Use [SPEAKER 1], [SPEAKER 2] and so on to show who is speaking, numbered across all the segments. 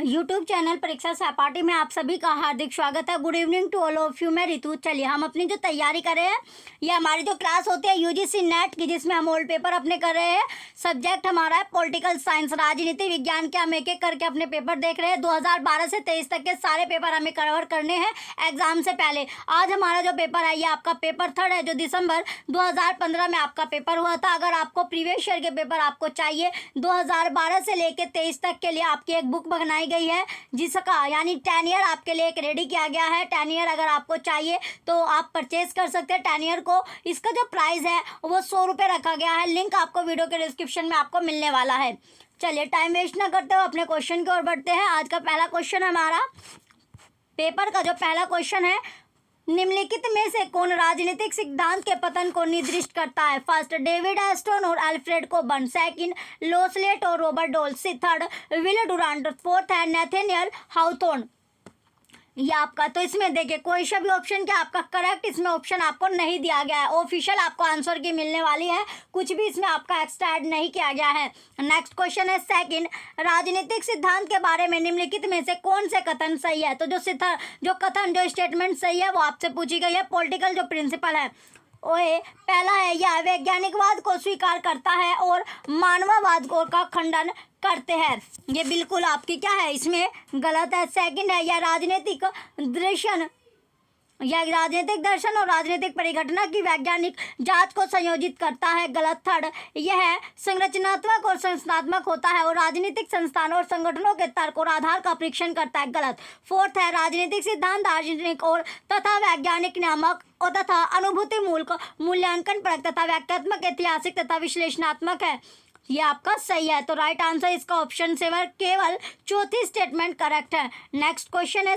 [SPEAKER 1] YouTube channel परीक्षा सहपाठी में आप सभी का हार्दिक स्वागत है। Good evening to all of you. मैं रितु। चलिए हम अपनी जो तैयारी कर रहे हैं, ये हमारी जो क्लास होती है यूजीसी नेट की, जिसमें हम ओल्ड पेपर अपने कर रहे हैं। सब्जेक्ट हमारा है पॉलिटिकल साइंस, राजनीति विज्ञान के। हम एक एक करके अपने पेपर देख रहे हैं। 2012 से 23 तक के सारे पेपर हमें कवर करने हैं एग्जाम से पहले। आज हमारा जो पेपर है ये आपका पेपर 3 है, जो दिसंबर 2015 में आपका पेपर हुआ था। अगर आपको प्रीवियस ईयर के पेपर आपको चाहिए 2012 से लेकर 23 तक के लिए, आपकी एक बुक बनाई गई है जिसका यानी 10 ईयर आपके लिए एक रेडी किया गया है। 10 ईयर अगर आपको चाहिए तो आप परचेज कर सकते हैं 10 ईयर को। इसका जो प्राइस है वो 100 रुपये रखा गया है। लिंक आपको वीडियो के डिस्क्रिप्शन में आपको मिलने वाला है। चलिए टाइम वेस्ट ना करते हुए अपने क्वेश्चन की ओर बढ़ते हैं। आज का पहला क्वेश्चन हमारा पेपर का जो पहला क्वेश्चन है, निम्नलिखित में से कौन राजनीतिक सिद्धांत के पतन को निर्दिष्ट करता है? फर्स्ट, डेविड एस्टन और अल्फ्रेड कोबर्न। सेकंड, लोसलेट और Robert Dolls. Third, Will Durant. Fourth है नेथेनियल हाउथॉर्न। ये आपका, तो इसमें देखिए कोई सा भी ऑप्शन क्या आपका करेक्ट इसमें ऑप्शन आपको नहीं दिया गया है। ऑफिशियल आपको आंसर की मिलने वाली है, कुछ भी इसमें आपका एक्स्ट्रा ऐड नहीं किया गया है। नेक्स्ट क्वेश्चन है सेकंड, राजनीतिक सिद्धांत के बारे में निम्नलिखित में से कौन से कथन सही है? तो जो स्टेटमेंट सही है वो आपसे पूछी गई है। पॉलिटिकल जो प्रिंसिपल है ओए, पहला है यह वैज्ञानिकवाद को स्वीकार करता है और मानववाद को का खंडन करते हैं। ये बिल्कुल आपकी क्या है इसमें गलत है। सेकंड है यह राजनीतिक दर्शन और राजनीतिक परिघटना की वैज्ञानिक जांच को संयोजित करता है। गलत। थर्ड, यह संरचनात्मक और संस्थात्मक होता है और राजनीतिक संस्थानों और संगठनों के तर्क और आधार का परीक्षण करता है। गलत। फोर्थ है राजनीतिक सिद्धांत दार्शनिक और तथा वैज्ञानिक नियामक और तथा अनुभूति मूल्यांकन परक तथा व्याख्यात्मक, ऐतिहासिक तथा विश्लेषणात्मक है। ये आपका सही है। तो राइट आंसर इसका ऑप्शन से केवल चौथी स्टेटमेंट करेक्ट है। नेक्स्ट क्वेश्चन है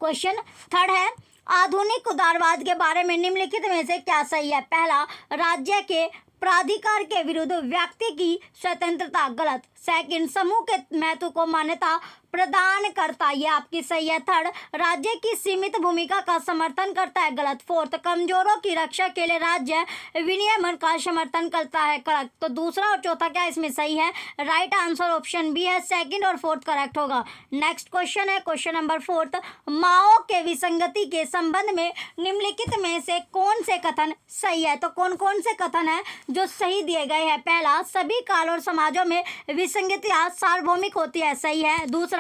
[SPEAKER 1] क्वेश्चन थर्ड है, आधुनिक उदारवाद के बारे में निम्नलिखित में से क्या सही है? पहला, राज्य के प्राधिकार के विरुद्ध व्यक्ति की स्वतंत्रता। गलत। सेकंड, समूह के महत्व को मान्यता प्रदान करता, ये आपकी सही है। थर्ड, राज्य की सीमित भूमिका का समर्थन करता है। गलत। फोर्थ, कमजोरों की रक्षा के लिए राज्य विनियमन का समर्थन करता है। करेक्ट। तो दूसरा और चौथा क्या इसमें सही है? राइट आंसर ऑप्शन बी है। सेकंड और फोर्थ करेक्ट होगा। नेक्स्ट क्वेश्चन है क्वेश्चन नंबर 4, माओ के विसंगति के संबंध में निम्नलिखित में से कौन से कथन सही है? तो कौन कौन से कथन है जो सही दिए गए हैं? पहला, सभी काल और समाजों में विसंगतियां सार्वभौमिक होती है। सही है। दूसरा,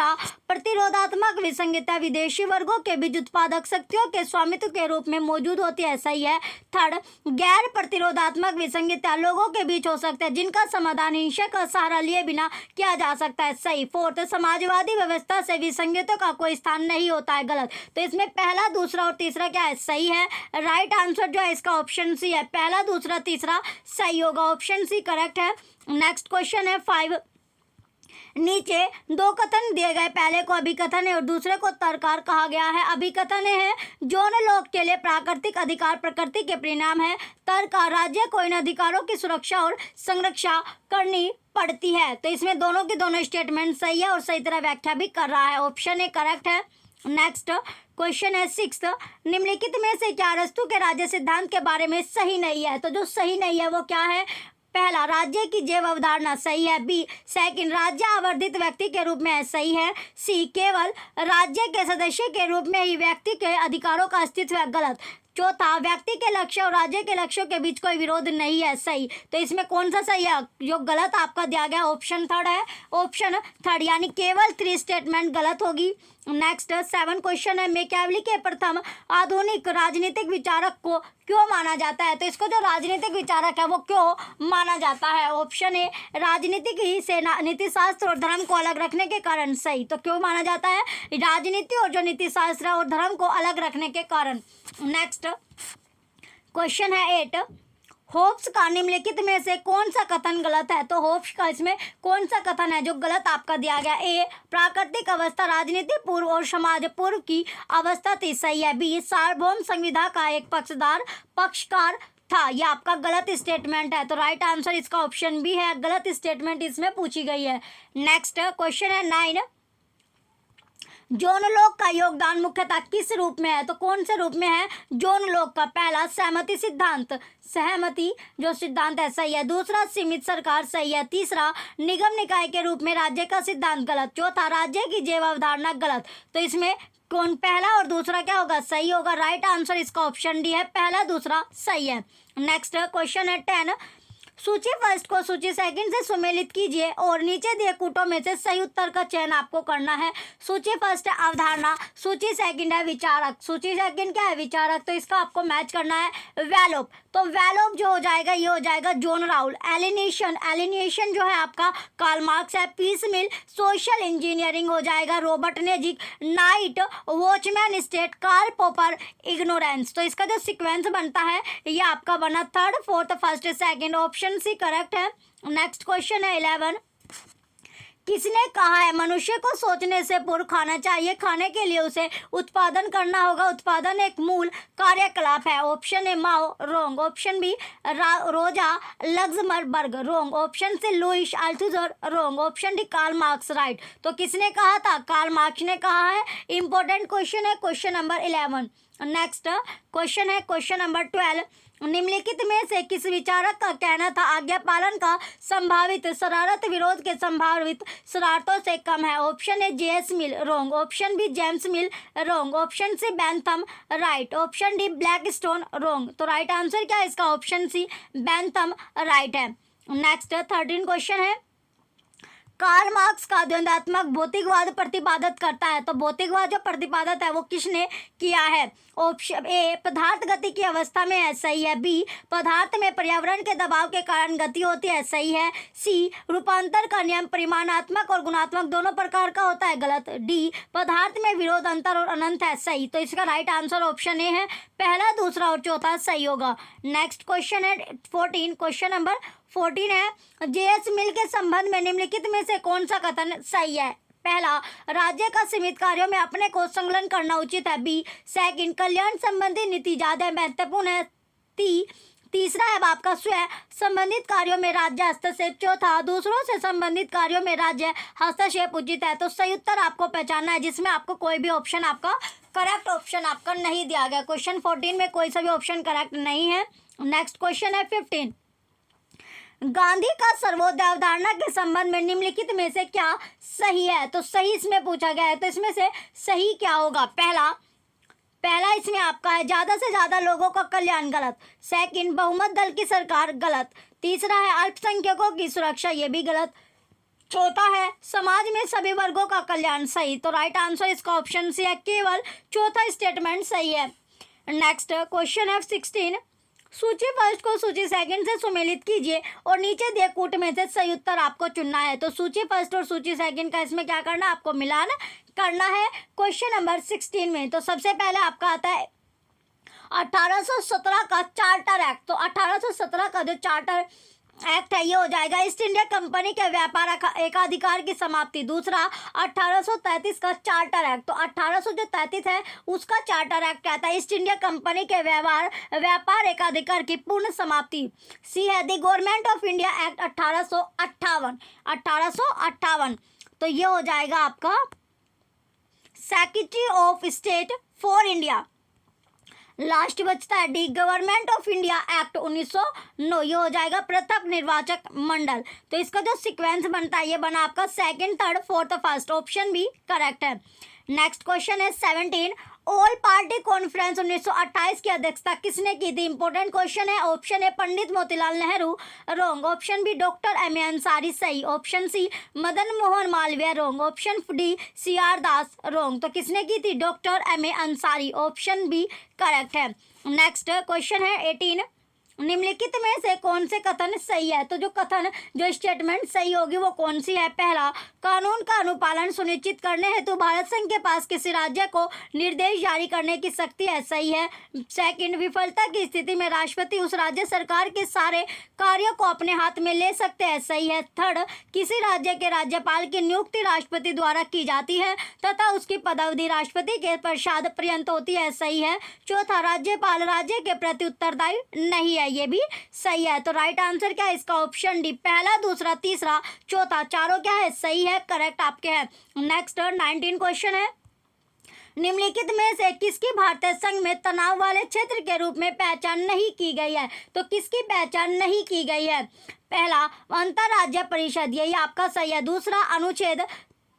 [SPEAKER 1] प्रतिरोधात्मक विसंगतियां विदेशी वर्गों के बीच उत्पादक शक्तियों के स्वामित्व के रूप में मौजूद होती है। सही है। थर्ड, गैर प्रतिरोधात्मक विसंगतियां लोगों के बीच हो सकते हैं जिनका समाधान हिंसा का सहारा लिए बिना किया जा सकता है। सही। फोर्थ, समाजवादी व्यवस्था से विसंगतियों का कोई स्थान नहीं होता है। गलत। तो इसमें पहला, दूसरा और तीसरा क्या है? सही है। राइट आंसर जो है इसका ऑप्शन सी है। पहला, दूसरा, तीसरा सही होगा। ऑप्शन सी करेक्ट है। नेक्स्ट क्वेश्चन है 5, नीचे दो कथन दिए गए, पहले को अभिकथन है और दूसरे को तर्कार कहा गया है। अभिकथन है जौन लोग के लिए प्राकृतिक अधिकार प्रकृति के परिणाम है। तर्कार, राज्य को इन अधिकारों की सुरक्षा और संरक्षा करनी पड़ती है। तो इसमें दोनों की दोनों स्टेटमेंट सही है और सही तरह व्याख्या भी कर रहा है। ऑप्शन ए करेक्ट है। नेक्स्ट क्वेश्चन है 6, निम्नलिखित में से क्या अरस्तु के राज्य सिद्धांत के बारे में सही नहीं है? तो जो सही नहीं है वो क्या है? पहला, राज्य की जैव अवधारणा। सही है। बी, सेकंड, राज्य आवर्धित व्यक्ति के रूप में है। सही है। सी, केवल राज्य के सदस्य के रूप में ही व्यक्ति के अधिकारों का अस्तित्व है। गलत। चौथा, व्यक्ति के लक्ष्य और राज्य के लक्ष्यों के बीच कोई विरोध नहीं है। सही। तो इसमें कौन सा सही है? जो गलत आपका दिया गया ऑप्शन थर्ड है। ऑप्शन थर्ड यानी केवल 3 स्टेटमेंट गलत होगी। नेक्स्ट 7 क्वेश्चन है, मैकियावेली के प्रथम आधुनिक राजनीतिक विचारक को क्यों माना जाता है? तो इसको जो राजनीतिक विचारक है वो क्यों माना जाता है? ऑप्शन ए, राजनीतिक ही से नीति शास्त्र और धर्म को अलग रखने के कारण। सही। तो क्यों माना जाता है? राजनीति और जो नीति शास्त्र और धर्म को अलग रखने के कारण। नेक्स्ट क्वेश्चन है 8, होब्स का निम्नलिखित में से कौन सा कथन गलत है? तो होब्स का इसमें कौन सा कथन है जो गलत आपका दिया गया? ए, प्राकृतिक अवस्था राजनीति पूर्व और समाज पूर्व की अवस्था थी। सही है। बी, सार्वभौम संविधा का एक पक्षकार था। यह आपका गलत स्टेटमेंट है। तो राइट आंसर इसका ऑप्शन बी है। गलत स्टेटमेंट इसमें पूछी गई है। नेक्स्ट क्वेश्चन है 9, जॉन लॉक का योगदान मुख्यतः किस रूप में है? तो कौन से रूप में है जॉन लॉक का? पहला सहमति सिद्धांत, सहमति जो सिद्धांत है सही है। दूसरा सीमित सरकार सही है। तीसरा निगम निकाय के रूप में राज्य का सिद्धांत गलत। चौथा राज्य की जैव अवधारणा गलत। तो इसमें कौन पहला और दूसरा क्या होगा? सही होगा। राइट आंसर इसका ऑप्शन डी है, पहला दूसरा सही है। नेक्स्ट क्वेश्चन है 10, सूची फर्स्ट को सूची सेकंड से सुमेलित कीजिए और नीचे दिए कूटों में से सही उत्तर का चयन आपको करना है। सूची फर्स्ट है अवधारणा, सूची सेकंड है विचारक, सूची सेकंड क्या है? विचारक। तो इसका आपको मैच करना है वैलोप। तो वैलोप जो हो जाएगा ये हो जाएगा जॉन राउल। एलिनेशन, एलिनेशन जो है आपका कार्ल मार्क्स है। पीस मिल सोशल इंजीनियरिंग हो जाएगा Robert Nozick. Night watchman state Karl Popper ignorance. तो इसका जो सीक्वेंस बनता है ये आपका बना third fourth first second, option C correct है। नेक्स्ट क्वेश्चन है 11, किसने कहा है मनुष्य को सोचने से पूर्व खाना चाहिए? खाने के लिए उसे उत्पादन करना होगा। उत्पादन एक मूल कार्यकलाप है। Option A Mao, wrong. Option B Rosa Luxemburg, wrong. Option C Louis Althusser, wrong. Option D Karl Marx, right. तो किसने कहा था? कार्ल मार्क्स ने कहा है। इंपॉर्टेंट क्वेश्चन है क्वेश्चन नंबर 11। नेक्स्ट क्वेश्चन है क्वेश्चन नंबर 12, निम्नलिखित में से किस विचारक का कहना था आज्ञा पालन का संभावित शरारत विरोध के संभावित शरारतों से कम है? Option A JS Mill, wrong. Option B James Mill, wrong. Option C Bentham, right. Option D Blackstone, wrong. तो राइट आंसर क्या है इसका? ऑप्शन सी बेंथम, राइट है। नेक्स्ट 13 क्वेश्चन है, कार्ल मार्क्स का द्वंद्वात्मक भौतिकवाद प्रतिपादित करता है। तो भौतिकवाद जो प्रतिपादित है वो किसने किया है? ऑप्शन ए पदार्थ गति की अवस्था में है, सही है। बी पदार्थ में पर्यावरण के दबाव के कारण गति होती है, सही है। सी रूपांतर का नियम परिमाणात्मक और गुणात्मक दोनों प्रकार का होता है, गलत। डी पदार्थ में विरोध अंतर और अनंत है, सही। तो इसका राइट आंसर ऑप्शन ए है, पहला दूसरा और चौथा सही होगा। नेक्स्ट क्वेश्चन है 14, क्वेश्चन नंबर 14 है, जेएस मिल के संबंध में निम्नलिखित में से कौन सा कथन सही है? पहला राज्य का सीमित कार्यों में अपने को संलग्न करना उचित है। बी सेकंड कल्याण संबंधी नीति ज्यादा महत्वपूर्ण है। तीसरा है आपका स्वयं संबंधित कार्यों में राज्य हस्तक्षेप। चौथा दूसरों से संबंधित कार्यों में राज्य हस्तक्षेप उचित है। तो सही उत्तर आपको पहचानना है जिसमें आपको कोई भी ऑप्शन आपका करेक्ट ऑप्शन आपका नहीं दिया गया। क्वेश्चन 14 में कोई सा भी ऑप्शन करेक्ट नहीं है। नेक्स्ट क्वेश्चन है 15, गांधी का सर्वोदय अवधारणा के संबंध में निम्नलिखित में से क्या सही है? तो सही इसमें पूछा गया है, तो इसमें से सही क्या होगा? पहला इसमें आपका है ज्यादा से ज्यादा लोगों का कल्याण, गलत। सेकंड बहुमत दल की सरकार, गलत। तीसरा है अल्पसंख्यकों की सुरक्षा, ये भी गलत। चौथा है समाज में सभी वर्गों का कल्याण, सही। तो राइट आंसर इसका ऑप्शन सी है, केवल चौथा स्टेटमेंट सही है। नेक्स्ट क्वेश्चन है 16, सूची फर्स्ट को सूची सेकंड से सुमेलित कीजिए और नीचे दिए कूट में से सही उत्तर आपको चुनना है। तो सूची फर्स्ट और सूची सेकंड का इसमें क्या करना है? आपको मिलान करना है क्वेश्चन नंबर 16 में। तो सबसे पहले आपका आता है 1817 का चार्टर एक्ट। तो 1817 का जो चार्टर एक्ट है ये हो जाएगा ईस्ट इंडिया कंपनी के व्यापार एकाधिकार की समाप्ति। दूसरा 1833 का चार्टर एक्ट। तो 1833 है उसका चार्टर एक्ट कहता है ईस्ट इंडिया कंपनी के व्यापार एकाधिकार की पूर्ण समाप्ति। सी है the government of India act 1858। तो ये हो जाएगा आपका secretary of state for India. Last बचता है D government of India act 1909, ये हो जाएगा पृथक निर्वाचक मंडल। तो इसका जो सीक्वेंस बनता है ये बना आपका second third fourth first, option B correct है। नेक्स्ट क्वेश्चन है 17, ऑल पार्टी कॉन्फ्रेंस 1928 की अध्यक्षता किसने की थी? इंपॉर्टेंट क्वेश्चन है। Option A Pandit Motilal Nehru, wrong. Option B doctor M A. Ansari, सही। Option C Madan Mohan Malviya, wrong. Option D C R. Das, wrong. तो किसने की थी? Doctor M A. Ansari, option B correct है। नेक्स्ट क्वेश्चन है 18, निम्नलिखित में से कौन से कथन सही है? तो जो स्टेटमेंट सही होगी वो कौन सी है? पहला कानून का अनुपालन सुनिश्चित करने हेतु भारत संघ के पास किसी राज्य को निर्देश जारी करने की शक्ति है, सही है। सेकंड विफलता की स्थिति में राष्ट्रपति उस राज्य सरकार के सारे कार्यों को अपने हाथ में ले सकते हैं, सही है। थर्ड किसी राज्य के राज्यपाल की नियुक्ति राष्ट्रपति द्वारा की जाती है तथा उसकी पदावधि राष्ट्रपति के पश्चात पर्यंत होती है, सही है। चौथा राज्यपाल राज्य के प्रति उत्तरदायी नहीं है, ये भी सही है। तो राइट आंसर क्या है इसका? ऑप्शन डी, पहला दूसरा तीसरा चौथा चारों क्या है? सही है, करेक्ट आपके हैं। नेक्स्ट 19 क्वेश्चन है, निम्नलिखित में से किसकी भारतीय संघ में तनाव वाले क्षेत्र के रूप में पहचान नहीं की गई है? तो किसकी पहचान नहीं की गई है? पहला अंतरराज्य परिषद, यही आपका सही है। दूसरा अनुच्छेद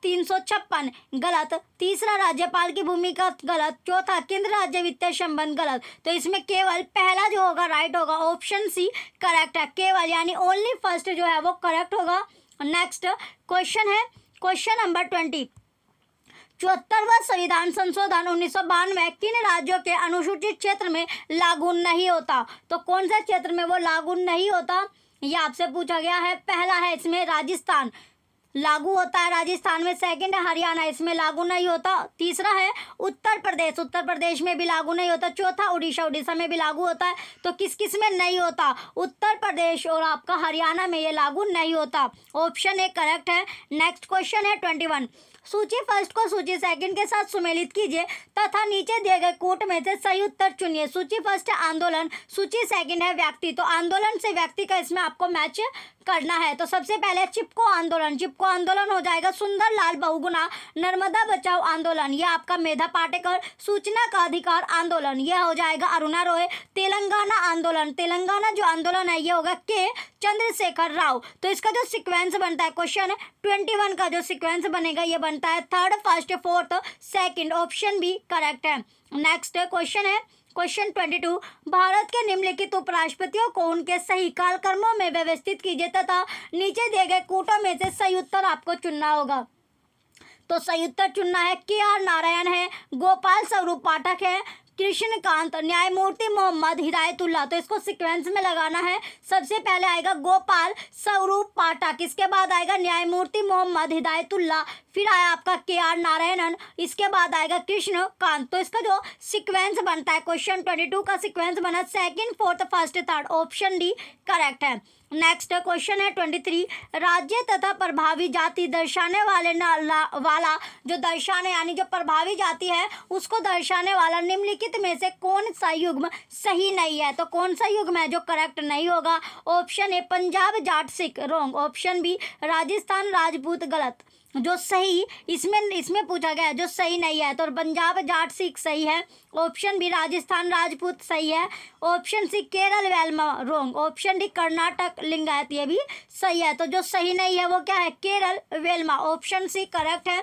[SPEAKER 1] 356 गलत। तीसरा राज्यपाल की भूमिका गलत। चौथा केंद्र राज्य वित्तीय संबंध गलत। तो इसमें केवल पहला जो होगा राइट होगा, ऑप्शन सी करेक्ट है। केवल यानी ओनली फर्स्ट जो है वो करेक्ट होगा। नेक्स्ट क्वेश्चन है क्वेश्चन नंबर 20। 74वां संविधान संशोधन 1992 किन राज्यों के अनुसूचित क्षेत्र में लागू नहीं होता? तो कौन से क्षेत्र में वो लागू नहीं होता, ये आपसे पूछा गया है। पहला है इसमें राजस्थान, लागू होता है राजस्थान में। सेकंड है हरियाणा, इसमें लागू नहीं होता। तीसरा है उत्तर प्रदेश, उत्तर प्रदेश में भी लागू नहीं होता। चौथा उड़ीसा, उड़ीसा में भी लागू होता है। तो किस किस में नहीं होता? उत्तर प्रदेश और आपका हरियाणा में ये लागू नहीं होता। ऑप्शन ए करेक्ट है। नेक्स्ट क्वेश्चन है 21। सूची फर्स्ट को सूची सेकंड के साथ सुमेलित कीजिए तथा नीचे दिए गए कोट में से सही उत्तर चुनिए। सूची फर्स्ट है आंदोलन, सूची सेकंड है व्यक्ति। तो आंदोलन से व्यक्ति का इसमें आपको मैच करना है। तो सबसे पहले चिपको आंदोलन, चिपको आंदोलन हो जाएगा सुंदर लाल बहुगुणा। नर्मदा बचाओ आंदोलन, यह आपका मेधा पाटेकर। सूचना का अधिकार आंदोलन, यह हो जाएगा अरुणा रॉय। तेलंगाना आंदोलन, तेलंगाना जो आंदोलन है ये होगा के चंद्रशेखर राव। तो इसका जो सीक्वेंस बनता है क्वेश्चन 21 का जो सीक्वेंस बनेगा ये बनता है third, first, fourth, second. Option B correct है। नेक्स्ट क्वेश्चन है क्वेश्चन 22। भारत के निम्नलिखित उपराष्ट्रपतियों को उनके सही कालक्रमों में व्यवस्थित कीजिए तथा नीचे दिए गए कूटों में से सही उत्तर आपको चुनना होगा। तो सही उत्तर चुनना है के.आर. नारायण है, गोपाल स्वरूप पाठक है, कृष्णकांत, न्यायमूर्ति मोहम्मद हिदायतुल्लाह। तो इसको सीक्वेंस में लगाना है। सबसे पहले आएगा गोपाल स्वरूप पाठक, इसके बाद आएगा न्यायमूर्ति मोहम्मद हिदायतुल्लाह, फिर आया आपका के.आर. नारायणन, इसके बाद आएगा कृष्णकांत। तो इसका जो सीक्वेंस बनता है क्वेश्चन 22 का सीक्वेंस बना second, fourth, first, third. Option D correct है। नेक्स्ट क्वेश्चन है 23। राज्य तथा प्रभावी जाति दर्शाने वाले वाला जो दर्शाने यानी जो प्रभावी जाति है उसको दर्शाने वाला निम्नलिखित में से कौन सा युग्म सही नहीं है? तो कौन सा युग्म है जो करेक्ट नहीं होगा? Option A Punjab Jat Sikh wrong. Option B Rajasthan Rajput गलत। जो सही इसमें पूछा गया है जो सही नहीं है तो पंजाब जाट सिख सही है। ऑप्शन बी राजस्थान राजपूत सही है। Option C Kerala Velama wrong. Option D Karnataka Lingayat ये भी सही है। तो जो सही नहीं है वो क्या है? केरल वेलमा। ऑप्शन सी करेक्ट है।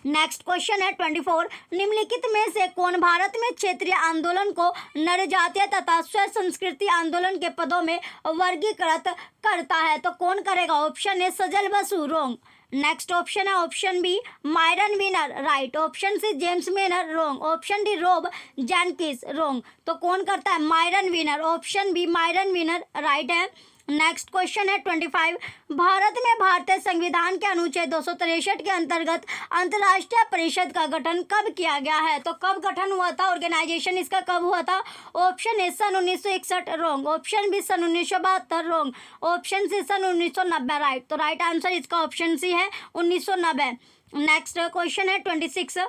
[SPEAKER 1] नेक्स्ट क्वेश्चन है 24। निम्नलिखित में से कौन भारत में क्षेत्रीय आंदोलन को नरजातीय तथा स्व संस्कृति आंदोलन के पदों में वर्गीकृत करता है? तो कौन करेगा? Option A Sajal Basu wrong. Next option है option B Myron Weiner right. Option C James Manor wrong. Option D Rob Jenkins wrong. तो कौन करता है? Myron Weiner. Option B Myron Weiner right है। नेक्स्ट क्वेश्चन है 25। भारत में भारतीय संविधान के अनुच्छेद 263 के अंतर्गत अंतर्राष्ट्रीय परिषद का गठन कब किया गया है? तो कब गठन हुआ था? ऑर्गेनाइजेशन इसका कब हुआ था? ऑप्शन ए सन 1961 रॉन्ग। ऑप्शन बी सन 1972 रॉन्ग। ऑप्शन सी सन 1990 राइट। तो राइट आंसर इसका ऑप्शन सी है 1990। नेक्स्ट क्वेश्चन है 26।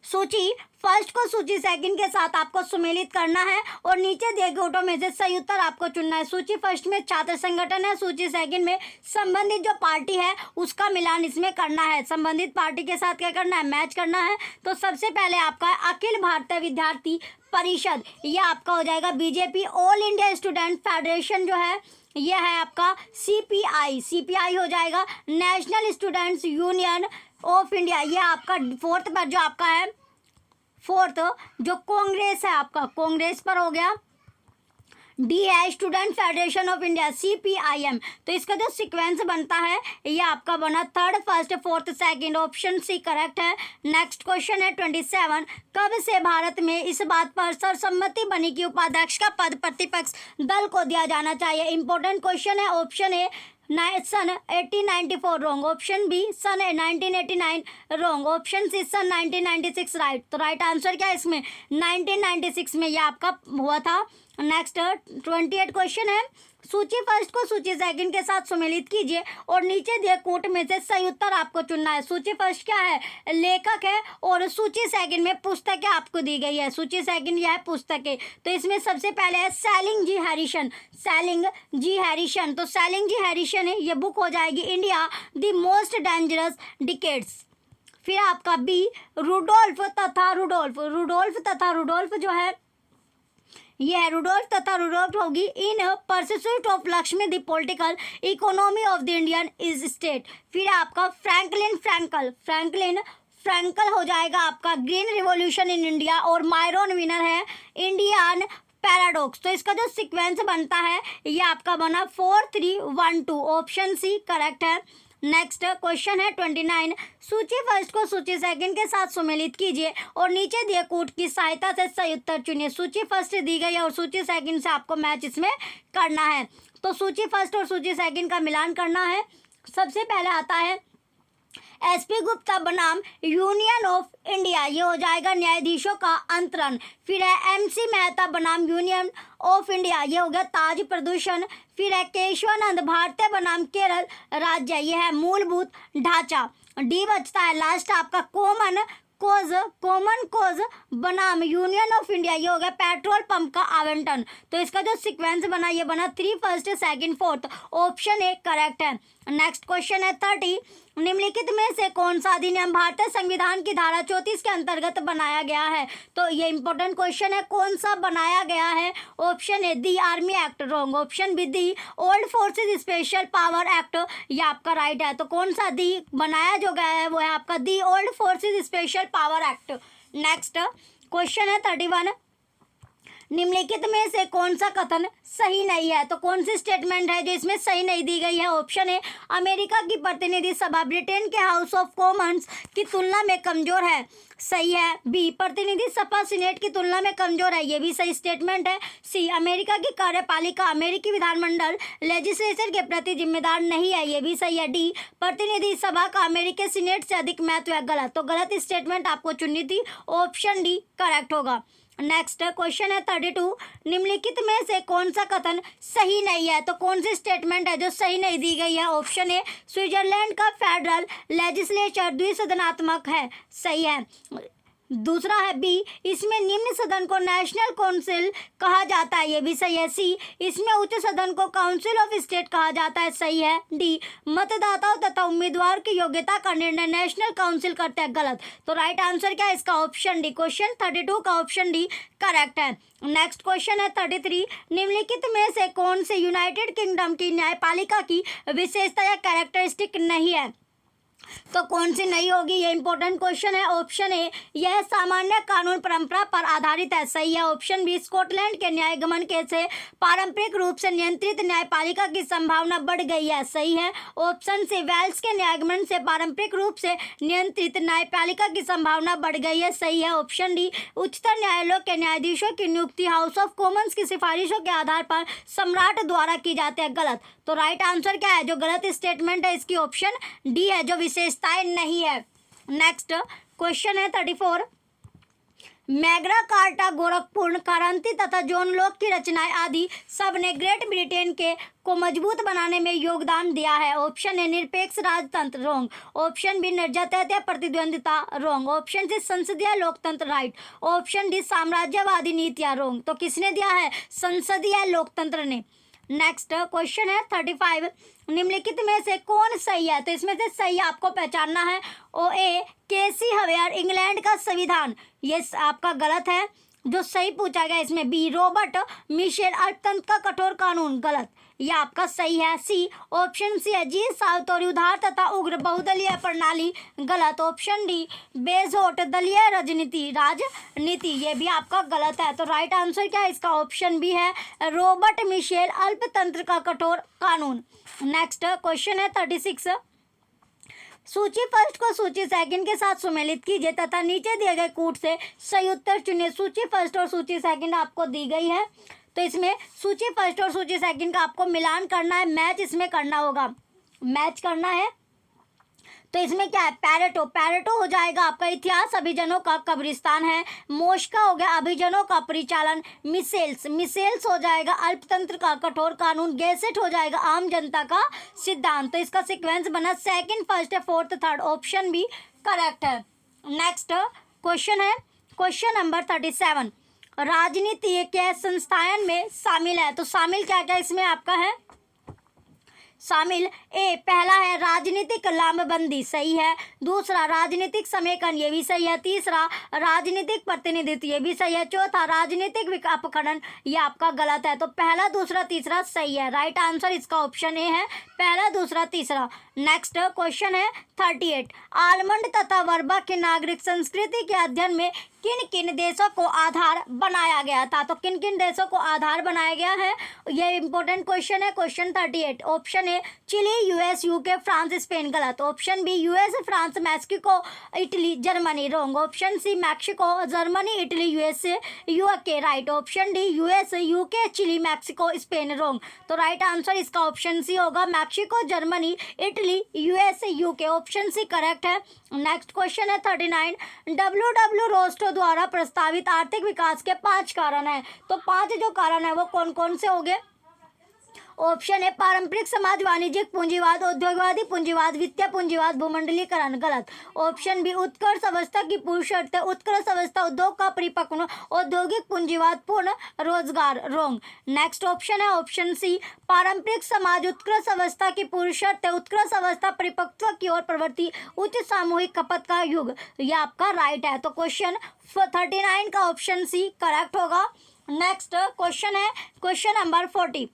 [SPEAKER 1] सूची फर्स्ट को सूची सेकंड के साथ आपको सुमेलित करना है और नीचे दिए गए कोटों में से सही उत्तर आपको चुनना है। सूची फर्स्ट में छात्र संगठन है, सूची सेकंड में संबंधित जो पार्टी है उसका मिलान इसमें करना है। संबंधित पार्टी के साथ क्या करना है? मैच करना है। तो सबसे पहले आपका अखिल भारतीय विद्यार्थी परिषद, यह आपका हो जाएगा BJP. All India student federation जो है यह है आपका सीपीआई हो जाएगा। National students union of India, यह आपका फोर्थ पर जो आपका है फोर्थ जो कांग्रेस है आपका कांग्रेस पर हो गया। डी है student federation of India CPIM। तो इसका जो सीक्वेंस बनता है ये आपका बना third, first, fourth, second. Option C correct है। नेक्स्ट क्वेश्चन है 27। कब से भारत में इस बात पर सर्वसम्मति बनी कि उपाध्यक्ष का पद प्रतिपक्ष दल को दिया जाना चाहिए? इंपॉर्टेंट क्वेश्चन है। ऑप्शन ए सन 1894 रॉन्ग। ऑप्शन बी सन 1989 रॉन्ग। ऑप्शन सी सन 1996 राइट। तो राइट आंसर क्या है इसमें? 1996 में ये आपका हुआ था। नेक्स्ट 28 क्वेश्चन है। सूची फर्स्ट को सूची सेकंड के साथ सुमेलित कीजिए और नीचे दिए कोट में से सही उत्तर आपको चुनना है। सूची फर्स्ट क्या है? लेखक है और सूची सेकंड में पुस्तकें आपको दी गई है। सूची सेकंड यह है पुस्तकें। तो इसमें सबसे पहले है सेलिंग जी हैरिसन। तो सेलिंग जी हैरिसन है ये बुक हो जाएगी India the most dangerous decades. फिर आपका बी रुडोल्फ तथा रुडोल्फ, रुडोल्फ तथा रुडोल्फ जो है ये है रुडोल्फ तथा रुडोल्फ होगी in pursuit of Lakshmi the political economy of the Indian is state. फिर आपका फ्रैंकलिन फ्रैंकल, फ्रैंकलिन फ्रैंकल हो जाएगा आपका ग्रीन रिवॉल्यूशन इन इंडिया, और मायरोन विनर है इंडियन पैराडॉक्स। तो इसका जो सीक्वेंस बनता है ये आपका बना 4 3 1 2, ऑप्शन सी करेक्ट है। नेक्स्ट क्वेश्चन है 29, सूची फर्स्ट को सूची सेकंड के साथ सुमेलित कीजिए और नीचे दिए कूट की सहायता से सही उत्तर चुनिए। सूची फर्स्ट दी गई है और सूची सेकंड से आपको मैच इसमें करना है। तो सूची फर्स्ट और सूची सेकंड का मिलान करना है। सबसे पहले आता है एसपी गुप्ता बनाम यूनियन ऑफ इंडिया, ये हो जाएगा न्यायाधीशों का अंतरण। फिर है एमसी मेहता बनाम यूनियन ऑफ इंडिया, ये हो गया ताज प्रदूषण। फिर है केशवानंद भारतीय बनाम केरल राज्य, ये है मूलभूत ढांचा। डी बचता है लास्ट आपका कॉमन कोज बनाम यूनियन ऑफ इंडिया, ये हो गया पेट्रोल पंप का आवंटन। तो इसका जो सीक्वेंस बना ये बना 3 first second fourth, option A correct है। नेक्स्ट क्वेश्चन है 30, निम्नलिखित में से कौन सा अधिनियम भारतीय संविधान की धारा 34 के अंतर्गत बनाया गया है। तो ये इंपॉर्टेंट क्वेश्चन है, कौन सा बनाया गया है। Option A the army act, wrong. Option be the old forces special power act, ये आपका राइट है। तो कौन सा दी बनाया जो गया है वो है आपका the old forces special power act. Next question है 31, निम्नलिखित में से कौन सा कथन सही नहीं है। तो कौन सी स्टेटमेंट है जो इसमें सही नहीं दी गई है। ऑप्शन ए अमेरिका की प्रतिनिधि सभा ब्रिटेन के हाउस ऑफ कॉमन्स की तुलना में कमजोर है, सही है। बी प्रतिनिधि सभा सीनेट की तुलना में कमजोर है, ये भी सही स्टेटमेंट है। सी अमेरिका की कार्यपालिका अमेरिकी विधानमंडल लेजिस्लेचर के प्रति जिम्मेदार नहीं है, ये भी सही है। डी प्रतिनिधि सभा का अमेरिकी सीनेट से अधिक महत्व है, गलत। तो गलत स्टेटमेंट आपको चुननी थी, ऑप्शन डी करेक्ट होगा। नेक्स्ट क्वेश्चन है 32, निम्नलिखित में से कौन सा कथन सही नहीं है। तो कौन सी स्टेटमेंट है जो सही नहीं दी गई है। ऑप्शन ए स्विट्जरलैंड का फेडरल लेजिस्लेचर द्विसदनात्मक है, सही है। दूसरा है बी इसमें निम्न सदन को नेशनल काउंसिल कहा जाता है, ये भी सही है। सी इसमें उच्च सदन को काउंसिल ऑफ स्टेट कहा जाता है, सही है। डी मतदाताओं तथा उम्मीदवार की योग्यता का निर्णय नेशनल काउंसिल करते हैं, गलत। तो राइट आंसर क्या है इसका, ऑप्शन डी। क्वेश्चन 32 का ऑप्शन डी करेक्ट है। नेक्स्ट क्वेश्चन है 33, निम्नलिखित में से कौन से यूनाइटेड किंगडम की न्यायपालिका की विशेषता या कैरेक्टरिस्टिक नहीं है। तो कौन सी नहीं होगी, ये इंपॉर्टेंट क्वेश्चन है। ऑप्शन ए यह सामान्य कानून परंपरा पर आधारित है, सही है। ऑप्शन बी स्कॉटलैंड के न्यायगमन के से पारंपरिक रूप से नियंत्रित न्यायपालिका की संभावना बढ़ गई है, सही है। ऑप्शन सी वेल्स के न्यायगमन से पारंपरिक रूप से नियंत्रित न्यायपालिका की संभावना बढ़ गई है, सही है। ऑप्शन डी उच्चतम न्यायालय के न्यायाधीशों की नियुक्ति हाउस ऑफ कॉमन्स की सिफारिशों के आधार पर सम्राट द्वारा की जाती है, गलत। तो राइट आंसर क्या है, जो गलत स्टेटमेंट है इसकी ऑप्शन डी है, जो विशेषताएं नहीं है। नेक्स्ट क्वेश्चन है 34, मैग्ना कार्टा, गोरखपुर क्रांति तथा जॉन लॉक की रचनाएं आदि सब ने ग्रेट ब्रिटेन के को मजबूत बनाने में योगदान दिया है। ऑप्शन ए निरपेक्ष राजतंत्र, रॉन्ग। ऑप्शन बी निर्जातीय प्रतिद्वंदिता, रॉन्ग। ऑप्शन सी संसदीय लोकतंत्र, राइट। ऑप्शन डी साम्राज्यवादी नीतियां, रॉन्ग। तो किसने दिया है, संसदीय लोकतंत्र ने। नेक्स्ट क्वेश्चन है 35, निम्नलिखित में से कौन सही है। तो इसमें से सही आपको पहचानना है। ओ ए केसी हवेयर इंग्लैंड का संविधान, ये आपका गलत है। जो सही पूछा गया इसमें बी रॉबर्ट मिशेल अर्थतंत्र का कठोर कानून, गलत। यह आपका सही है। सी ऑप्शन सी है जी सावतोरी उदार तथा उग्र बहुदलीय प्रणाली, गलत। ऑप्शन डी बेजोट दलीय राजनीति, ये भी आपका गलत है। तो राइट आंसर क्या है इसका, ऑप्शन बी है रॉबर्ट मिशेल अल्पतंत्र का कठोर कानून। नेक्स्ट क्वेश्चन है 36, सूची फर्स्ट को सूची सेकंड के साथ सुमेलित कीजिए तथा नीचे दिए गए कूट से सही उत्तर चुनिए। सूची फर्स्ट और सूची सेकंड आपको दी गई है, तो इसमें सूची फर्स्ट और सूची सेकंड का आपको मिलान करना है, मैच इसमें करना होगा, मैच करना है। तो इसमें क्या है, पैरेटो हो जाएगा आपका इतिहास अभिजनों का कब्रिस्तान है। मोश्का हो गया अभिजनों का परिचालन। मिसेल्स हो जाएगा अल्पतंत्र का कठोर कानून। गैसेट हो जाएगा आम जनता का सिद्धांत। तो इसका सीक्वेंस बना second, first, fourth, third, option भी करेक्ट है। नेक्स्ट क्वेश्चन है क्वेश्चन नंबर 37, राजनीति के संस्थान में शामिल है। तो शामिल क्या क्या इसमें आपका है, शामिल? ए पहला है राजनीतिक लामबंदी, सही है। दूसरा राजनीतिक समेकन, ये भी सही है। तीसरा राजनीतिक प्रतिनिधित्व, ये भी सही है। चौथा राजनीतिक अपकरण, ये आपका गलत है। तो पहला, दूसरा, तीसरा सही है। राइट आंसर इसका ऑप्शन ए है, पहला, दूसरा, तीसरा। नेक्स्ट क्वेश्चन है 38। आलमंड तथा वर्बा की नागरिक संस्कृति के अध्ययन में किन किन देशों को आधार बनाया गया था? तो किन किन देशों को आधार बनाया गया है, ये इंपॉर्टेंट क्वेश्चन है। Question 38। Option A Chile, US, UK, France, Spain, गलत। Option B US, France, Mexico, Italy, Germany, wrong. Option C Mexico, Germany, Italy, USA, UK, right. Option D US, UK, Chile, Mexico, Spain, wrong. तो right answer इसका option C होगा, Mexico, Germany, Italy, USA, UK. Option C correct है। Next question है 39। W Rosto द्वारा प्रस्तावित आर्थिक विकास के 5 कारण हैं। तो 5 जो कारण है वो कौन कौन से होंगे? ऑप्शन ए पारंपरिक समाज, वाणिज्यिक पूंजीवाद, औद्योगिकवादी पूंजीवाद, वित्तीय पूंजीवाद, भूमंडलीकरण, गलत। ऑप्शन बी उत्कर्ष अवस्था की पूर्व शर्त है, उत्कर्ष अवस्था उद्योग का परिपक्व, औद्योगिक पूंजीवाद, पूर्ण रोजगार, रोंग। नेक्स्ट ऑप्शन है ऑप्शन सी पारंपरिक समाज उत्कर्ष अवस्था की पूर्व शर्त है, उत्कर्ष अवस्था परिपक्व की ओर प्रवृत्ति, उच्च सामूहिक खपत का युग, ये आपका राइट है। तो क्वेश्चन 39 का ऑप्शन सी करेक्ट होगा। नेक्स्ट क्वेश्चन है क्वेश्चन नंबर 40।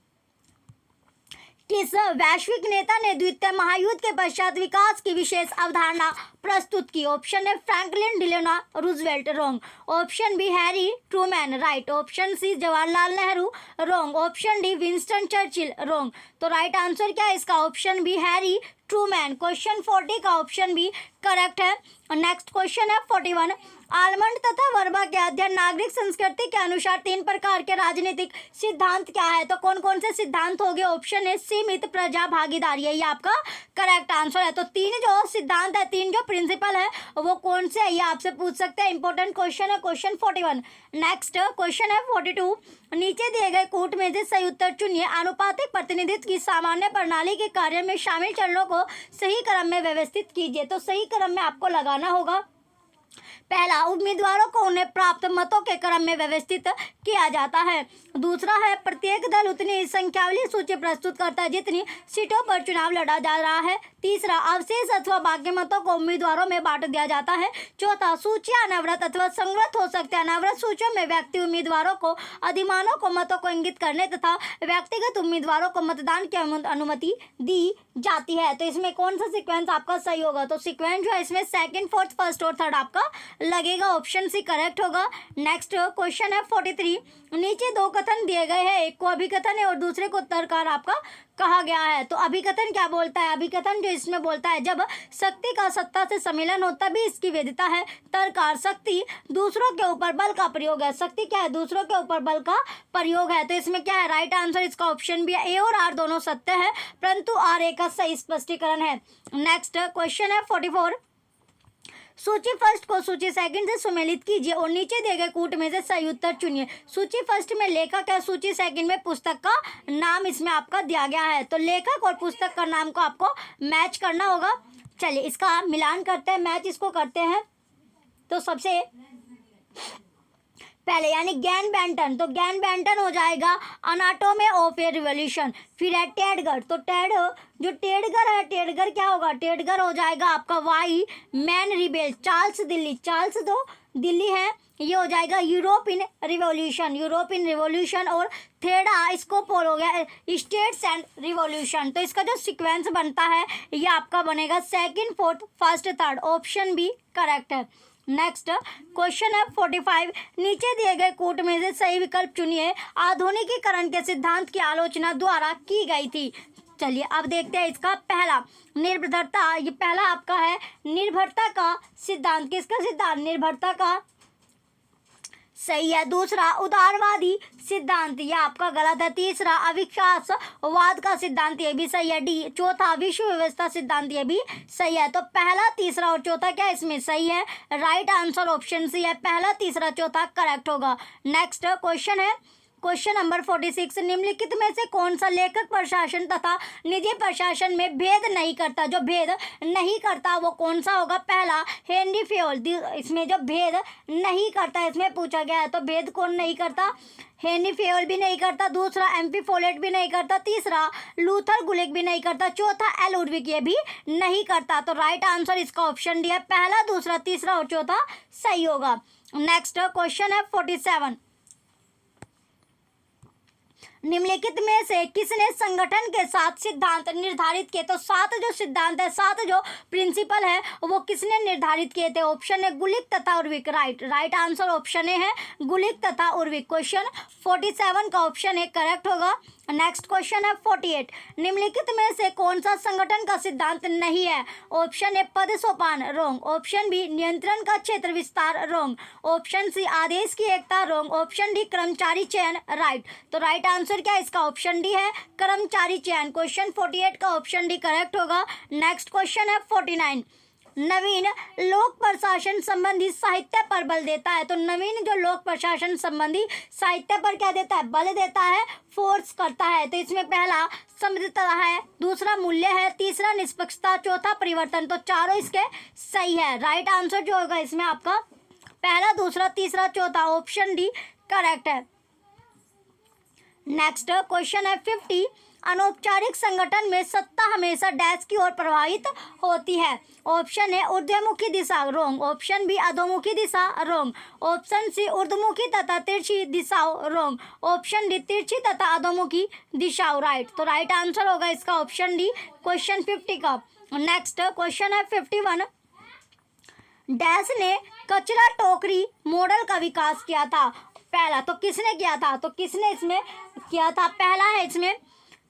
[SPEAKER 1] किस वैश्विक नेता ने द्वितीय महायुद्ध के पश्चात विकास की विशेष अवधारणा प्रस्तुत की? ऑप्शन है Franklin Delano Roosevelt, wrong. Option B Harry Truman, right. Option C Jawaharlal Nehru, wrong. Option D Winston Churchill, wrong. तो राइट आंसर क्या है इसका? Option B Harry Truman. Question 40 का ऑप्शन बी करेक्ट है। नेक्स्ट क्वेश्चन है 41। आलमंड तथा Verba के अध्ययन नागरिक संस्कृति के अनुसार 3 प्रकार के राजनीतिक सिद्धांत क्या है? तो कौन कौन से सिद्धांत हो गए? ऑप्शन है सीमित प्रजा भागीदारी, ये आपका करेक्ट आंसर है। तो 3 जो सिद्धांत है, 3 जो प्रिंसिपल है वो कौन से है, ये आपसे पूछ सकते हैं। इंपॉर्टेंट क्वेश्चन है क्वेश्चन 41। नेक्स्ट क्वेश्चन है 42। नीचे दिए गए कूट में से सही उत्तर चुनिए। अनुपातिक प्रतिनिधित्व की सामान्य प्रणाली के कार्य में शामिल चरणों को सही क्रम में व्यवस्थित कीजिए। तो सही क्रम में आपको लगाना होगा। पहला, उम्मीदवारों को उन्हें प्राप्त मतों के क्रम में व्यवस्थित किया जाता है। दूसरा है प्रत्येक दल उतनी संख्यावली सूची प्रस्तुत करता है जितनी सीटों पर चुनाव लड़ा जा रहा है। तीसरा, अवशेष अथवा बाकी मतों को उम्मीदवारों में बांट दिया जाता है। चौथा, सूचियां अनवरत अथवा संवृत हो सकते हैं। अनवरत सूचियों में व्यक्ति उम्मीदवारों को अधिमानों को मतों को इंगित करने तथा व्यक्तिगत उम्मीदवारों को मतदान की अनुमति दी जाती है। तो इसमें कौन सा सीक्वेंस आपका सही होगा? तो सीक्वेंस जो है इसमें सेकंड, फोर्थ, फर्स्ट और थर्ड आपका लगेगा। ऑप्शन सी करेक्ट होगा। नेक्स्ट क्वेश्चन है 43। नीचे 2 कथन दिए गए हैं, एक को अभिकथन है और दूसरे को तर्ककार आपका कहा गया है। तो अभिकथन क्या बोलता है? अभिकथन जो इसमें बोलता है जब शक्ति का सत्ता से सम्मिलन होता भी इसकी वेदिता है। तर्ककार शक्ति दूसरों के ऊपर बल का प्रयोग है। शक्ति क्या है? दूसरों के ऊपर बल का प्रयोग है। तो इसमें क्या है? राइट आंसर इसका ऑप्शन बी है। ए और आर दोनों सत्य है परंतु आर ए का सही स्पष्टीकरण है। नेक्स्ट क्वेश्चन है 44। सूची फर्स्ट को सूची सेकंड से सुमेलित कीजिए और नीचे दिए गए कूट में से सही उत्तर चुनिए। सूची फर्स्ट में लेखक है, सूची सेकंड में पुस्तक का नाम इसमें आपका दिया गया है। तो लेखक और पुस्तक का नाम को आपको मैच करना होगा। चलिए इसका मिलान करते हैं, मैच इसको करते हैं। तो सबसे पहले यानी गैन बेंटन, तो गैन बेंटन हो जाएगा अनाटोमी ऑफ ए रिवॉल्यूशन। फिर है टेडगर, तो जो टेडगर है, टेडगर क्या होगा? टेडगर हो जाएगा आपका Y man rebel. Charles Delhi है, ये हो जाएगा यूरोपियन रिवॉल्यूशन। और थेड़ा स्कोपोल हो गया स्टेट्स एंड रिवॉल्यूशन। तो इसका जो सीक्वेंस बनता है ये आपका बनेगा second, fourth, first, third. Option B correct है। नेक्स्ट क्वेश्चन है 45। नीचे दिए गए कूट में से सही विकल्प चुनिए। आधुनिकीकरण के सिद्धांत की आलोचना द्वारा की गई थी। चलिए अब देखते हैं इसका पहला, निर्भरता। ये पहला आपका है निर्भरता का सिद्धांत। किसका सिद्धांत? निर्भरता का, सही है। दूसरा उदारवादी सिद्धांत, ये आपका गलत है। तीसरा अविश्वासवाद का सिद्धांत, ये भी सही है, डी। चौथा विश्व व्यवस्था सिद्धांत, ये भी सही है। तो पहला, तीसरा और चौथा क्या इसमें सही है? राइट आंसर ऑप्शन सी है, पहला, तीसरा, चौथा करेक्ट होगा। नेक्स्ट क्वेश्चन है क्वेश्चन नंबर 46, निम्नलिखित में से कौन सा लेखक प्रशासन तथा निजी प्रशासन में भेद नहीं करता? जो भेद नहीं करता वो कौन सा होगा? पहला हेनरी फेयोल, इसमें जो भेद नहीं करता इसमें पूछा गया है, तो भेद कौन नहीं करता? हेनरी फेयोल भी नहीं करता, दूसरा एमपी फोलेट भी नहीं करता, तीसरा लूथर गुलिक भी नहीं करता, चौथा एल उर्विक ये भी नहीं करता। तो राइट आंसर इसका ऑप्शन डी है, पहला, दूसरा, तीसरा और चौथा सही होगा। नेक्स्ट क्वेश्चन है 47, निम्नलिखित में से किसने संगठन के 7 सिद्धांत निर्धारित किए? तो 7 जो सिद्धांत है, 7 जो प्रिंसिपल है वो किसने निर्धारित किए थे? ऑप्शन है गुलिक तथा उर्विक। राइट आंसर ऑप्शन ए है गुलिक तथा उर्विक। क्वेश्चन 47 का ऑप्शन ए करेक्ट होगा। नेक्स्ट क्वेश्चन है 48, निम्नलिखित में से कौन सा संगठन का सिद्धांत नहीं है? ऑप्शन ए पद सोपान, रोंग। ऑप्शन बी नियंत्रण का क्षेत्र विस्तार, रोंग। ऑप्शन सी आदेश की एकता, रोंग। ऑप्शन डी कर्मचारी चयन, राइट। तो राइट आंसर क्या है इसका? ऑप्शन डी है कर्मचारी चयन। क्वेश्चन 48 का ऑप्शन डी करेक्ट होगा। नेक्स्ट क्वेश्चन है 49, नवीन लोक प्रशासन संबंधी साहित्य पर बल देता है। तो नवीन जो लोक प्रशासन संबंधी साहित्य पर क्या देता है? बल देता है, फोर्स करता है। तो इसमें पहला समृद्धता है, दूसरा मूल्य है, तीसरा निष्पक्षता, चौथा परिवर्तन। तो चारों इसके सही है। राइट आंसर जो होगा इसमें आपका पहला, दूसरा, तीसरा, चौथा, ऑप्शन डी करेक्ट है। नेक्स्ट क्वेश्चन है 50, अनौपचारिक संगठन में सत्ता हमेशा डैश की ओर प्रभावित होती है। ऑप्शन है ऊर्ध्वमुखी दिशा, रोंग। ऑप्शन बी अधोमुखी दिशा, रोंग। ऑप्शन सी ऊर्ध्वमुखी तथा तिरछी दिशाओं, रोंग। ऑप्शन डी तिरछी तथा अधोमुखी दिशाओं, राइट। तो राइट आंसर होगा इसका ऑप्शन डी क्वेश्चन 50 का। नेक्स्ट क्वेश्चन है 51, डैश ने कचरा टोकरी मॉडल का विकास किया था? पहला तो किसने किया था? तो किसने इसमें किया था? पहला है इसमें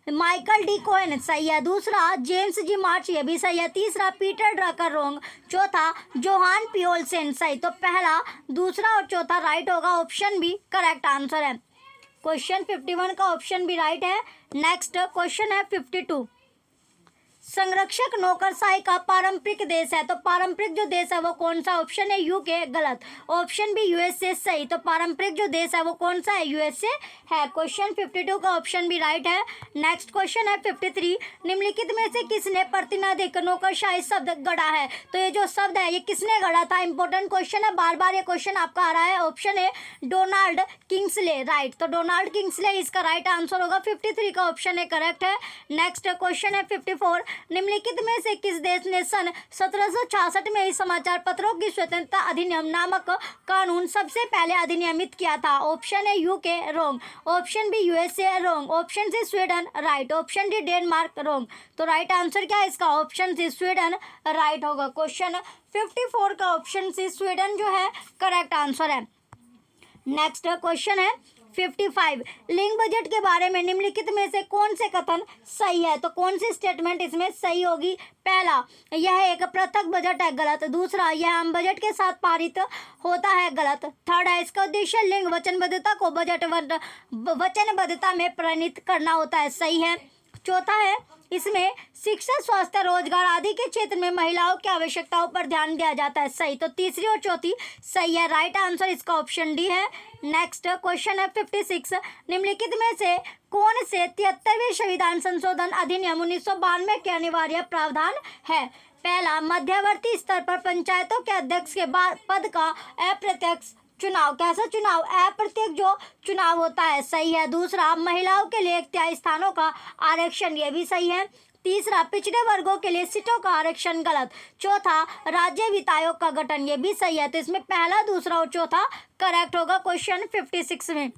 [SPEAKER 1] माइकल डी कोहेन, सही है। दूसरा जेम्स जी मार्च, ये भी सही है। तीसरा पीटर ड्रकर, रोंग। चौथा जोहान पियोलसेन, सही। तो पहला, दूसरा और चौथा राइट होगा। ऑप्शन बी करेक्ट आंसर है। क्वेश्चन 51 का ऑप्शन बी राइट है। नेक्स्ट क्वेश्चन है 52, संरक्षक नौकरशाही का पारंपरिक देश है। तो पारंपरिक जो देश है वो कौन सा? ऑप्शन है यूके, गलत। ऑप्शन बी यूएसए, सही। तो पारंपरिक जो देश है वो कौन सा है? यूएसए है। क्वेश्चन 52 का ऑप्शन बी राइट है। नेक्स्ट क्वेश्चन है 53, निम्नलिखित में से किसने प्रतिनिधिक नौकरशाही शब्द गढ़ा है? तो ये जो शब्द है ये किसने गढ़ा था? इंपॉर्टेंट क्वेश्चन है, बार बार ये क्वेश्चन आपका आ रहा है। ऑप्शन है डोनाल्ड किंग्सले, राइट। तो डोनाल्ड किंग्सले इसका राइट आंसर होगा। 53 का ऑप्शन है करेक्ट है। नेक्स्ट क्वेश्चन है 54, निम्नलिखित में से किस देश ने सन 1766 में ही समाचार पत्रों की स्वतंत्रता अधिनियम नामक कानून सबसे पहले अधिनियमित किया था? ऑप्शन है UK, wrong. Option B USA, wrong. Option C Sweden, right. Option D Denmark, wrong. तो राइट आंसर क्या है इसका? ऑप्शन सी स्वीडन राइट होगा। क्वेश्चन 54 का ऑप्शन सी स्वीडन जो है करेक्ट आंसर है। नेक्स्ट क्वेश्चन है 55, लिंग बजट के बारे में निम्नलिखित में से कौन से कथन सही है? तो कौन सी स्टेटमेंट इसमें सही होगी? पहला, यह एक पृथक बजट है, गलत। दूसरा, यह आम बजट के साथ पारित होता है, गलत। थर्ड है, इसका उद्देश्य लिंग वचनबद्धता को बजट वचनबद्धता में परिणत करना होता है, सही है। चौथा है, इसमें शिक्षा, स्वास्थ्य, रोजगार आदि के क्षेत्र में महिलाओं की आवश्यकताओं पर ध्यान दिया जाता है, सही। तो तीसरी और चौथी सही है। राइट आंसर इसका ऑप्शन डी है। नेक्स्ट क्वेश्चन है 56, निम्नलिखित में से कौन से 73वें संविधान संशोधन अधिनियम 1992 के अनिवार्य प्रावधान है? पहला, मध्यवर्ती स्तर पर पंचायतों के अध्यक्ष के बाद पद का अप्रत्यक्ष चुनाव, कैसा चुनाव? अप्रत्यक्ष जो चुनाव होता है, सही है। दूसरा, महिलाओं के लिए 1/3 स्थानों का आरक्षण, ये भी सही है। तीसरा, पिछड़े वर्गों के लिए सीटों का आरक्षण, गलत। चौथा, राज्य वित्त आयोग का गठन, ये भी सही है। तो इसमें पहला, दूसरा और चौथा करेक्ट होगा। क्वेश्चन 56 में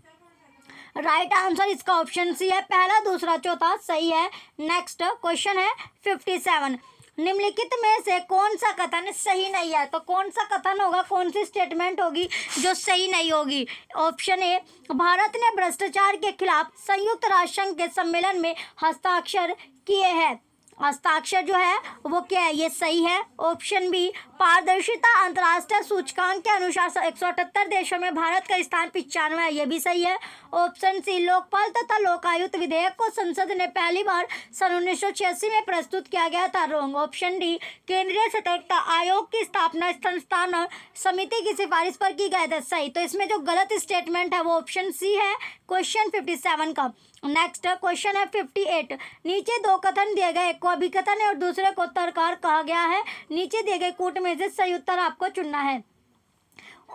[SPEAKER 1] राइट आंसर इसका ऑप्शन सी है, पहला, दूसरा, चौथा सही है। नेक्स्ट क्वेश्चन है 57, निम्नलिखित में से कौन सा कथन सही नहीं है? तो कौन सा कथन होगा, कौन सी स्टेटमेंट होगी जो सही नहीं होगी? ऑप्शन ए, भारत ने भ्रष्टाचार के खिलाफ संयुक्त राष्ट्र संघ के सम्मेलन में हस्ताक्षर किए हैं, हस्ताक्षर जो है वो क्या है, ये सही है। ऑप्शन बी, पारदर्शिता अंतर्राष्ट्रीय सूचकांक के अनुसार 178 देशों में भारत का स्थान 95 है, ये भी सही है। ऑप्शन सी, लोकपाल तथा लोकायुक्त विधेयक को संसद ने पहली बार सन 1986 में प्रस्तुत किया गया था, रॉन्ग। ऑप्शन डी, केंद्रीय सतर्कता आयोग की स्थापना संस्थान समिति की सिफारिश पर की गई थी, सही। तो इसमें जो गलत स्टेटमेंट है वो ऑप्शन सी है, क्वेश्चन 57 का। नेक्स्ट क्वेश्चन है 58। नीचे दो कथन दिए गए, एक को अभिकथन है और दूसरे को तर्ककार कहा गया है। नीचे दिए गए कूट में से सही उत्तर आपको चुनना है।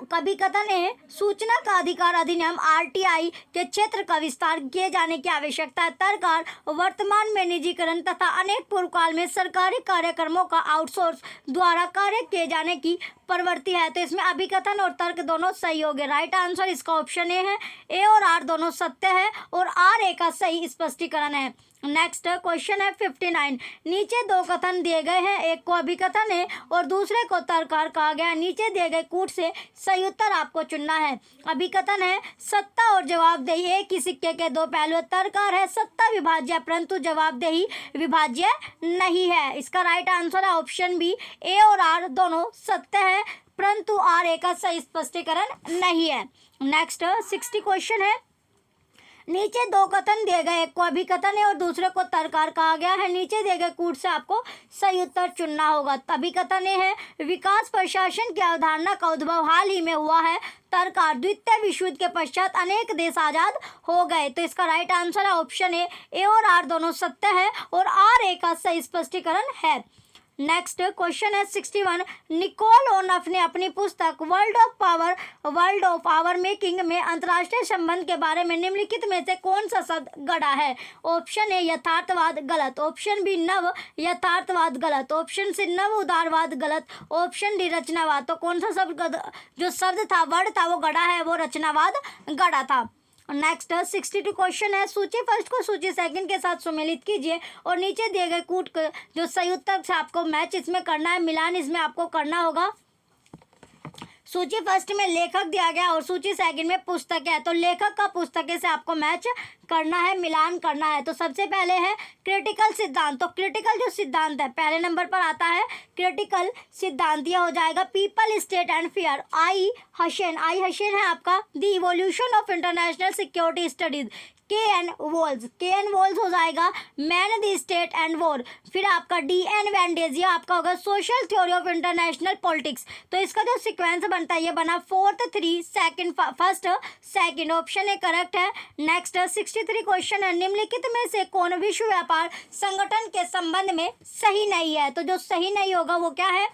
[SPEAKER 1] कभी कथन है, सूचना का अधिकार अधिनियम आरटीआई के क्षेत्र का विस्तार किए जाने की आवश्यकता है। तर्ककार, वर्तमान में निजीकरण तथा अनेक पूर्व काल में सरकारी कार्यक्रमों का आउटसोर्स द्वारा कार्य किए जाने की प्रवृत्ति है। तो इसमें अभिकथन और तर्क दोनों सही हो गए। राइट आंसर इसका ऑप्शन ए है। ए और आर दोनों सत्य है और आर ए का सही स्पष्टीकरण है। नेक्स्ट क्वेश्चन है 59। नीचे दो कथन दिए गए हैं, एक को अभिकथन है और दूसरे को तर्ककार कहा गया है। नीचे दिए गए कूट से सही उत्तर आपको चुनना है। अभिकथन है, सत्ता और जवाबदेही एक ही सिक्के के दो पहलू। तर्ककार है, सत्ता विभाज्य है परंतु जवाबदेही विभाज्य नहीं है। इसका राइट आंसर है ऑप्शन बी। ए और आर दोनों सत्य है परंतु आर ए का सही स्पष्टीकरण नहीं है। नेक्स्ट 60 क्वेश्चन है। नीचे दो कथन दिए गए, एक को अभिकथन है और दूसरे को तर्ककार कहा गया है। नीचे दिए गए कूट से आपको सही उत्तर चुनना होगा। अभिकथन है, विकास प्रशासन की अवधारणा का उद्भव हाल ही में हुआ है। तर्ककार, द्वितीय विश्व युद्ध के पश्चात अनेक देश आजाद हो गए। तो इसका राइट आंसर है ऑप्शन ए। ए और आर दोनों सत्य है और आर ए का सही स्पष्टीकरण है। नेक्स्ट क्वेश्चन है 61। निकोल ओनफ ने अपनी पुस्तक वर्ल्ड ऑफ पावर मेकिंग में अंतर्राष्ट्रीय संबंध के बारे में निम्नलिखित में से कौन सा शब्द गढ़ा है? ऑप्शन ए, यथार्थवाद, गलत। ऑप्शन बी, नव यथार्थवाद, गलत। ऑप्शन सी, नव उदारवाद, गलत। ऑप्शन डी, रचनावाद। तो कौन सा शब्द जो शब्द था, वर्ड था, वो गढ़ा है, वो रचनावाद गढ़ा था। नेक्स्ट 62 क्वेश्चन है। सूची फर्स्ट को सूची सेकंड के साथ सुमेलित कीजिए और नीचे दिए गए कूट जो सही उत्तर से आपको मैच इसमें करना है, मिलान इसमें आपको करना होगा। सूची फर्स्ट में लेखक दिया गया और सूची सेकंड में पुस्तक है, तो लेखक का पुस्तक से आपको मैच करना है, मिलान करना है। तो सबसे पहले है क्रिटिकल सिद्धांत। तो क्रिटिकल जो सिद्धांत है पहले नंबर पर आता है क्रिटिकल सिद्धांत, यह हो जाएगा पीपल, स्टेट एंड फियर। आई हसेन है आपका the evolution of international security studies. के एन वोल्स हो जाएगा man the state and war. फिर आपका डी एन वेंडेज आपका होगा social theory of international politics. तो इसका जो सीक्वेंस बनता है ये बना 4th 3 second 1st 2nd। Option A correct है। नेक्स्ट 63 क्वेश्चन है। निम्नलिखित में से कौन विश्व व्यापार संगठन के संबंध में सही नहीं है? तो जो सही नहीं होगा वो क्या है?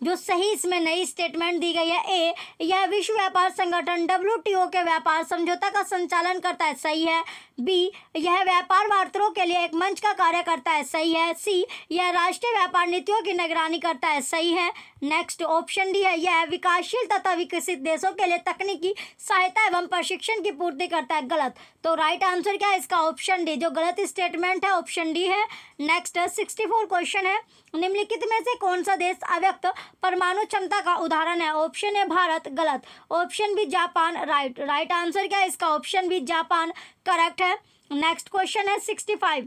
[SPEAKER 1] जो सही इसमें नई स्टेटमेंट दी गई है, ए, यह विश्व व्यापार संगठन WTO के व्यापार समझौता का संचालन करता है, सही है। बी, यह व्यापार वार्ताओं के लिए एक मंच का कार्य करता है, सही है। सी, यह राष्ट्रीय व्यापार नीतियों की निगरानी करता है, सही है। नेक्स्ट ऑप्शन डी है, यह विकासशील तथा विकसित देशों के लिए तकनीकी सहायता एवं प्रशिक्षण की पूर्ति करता है, गलत। तो राइट आंसर क्या है इसका? Option D. जो गलत स्टेटमेंट है ऑप्शन डी है। नेक्स्ट 64 क्वेश्चन है। निम्नलिखित में से कौन सा देश अव्यक्त परमाणु क्षमता का उदाहरण है? ऑप्शन ए भारत, गलत। Option B Japan, right answer क्या है इसका? ऑप्शन बी जापान करेक्ट है। नेक्स्ट क्वेश्चन है 65।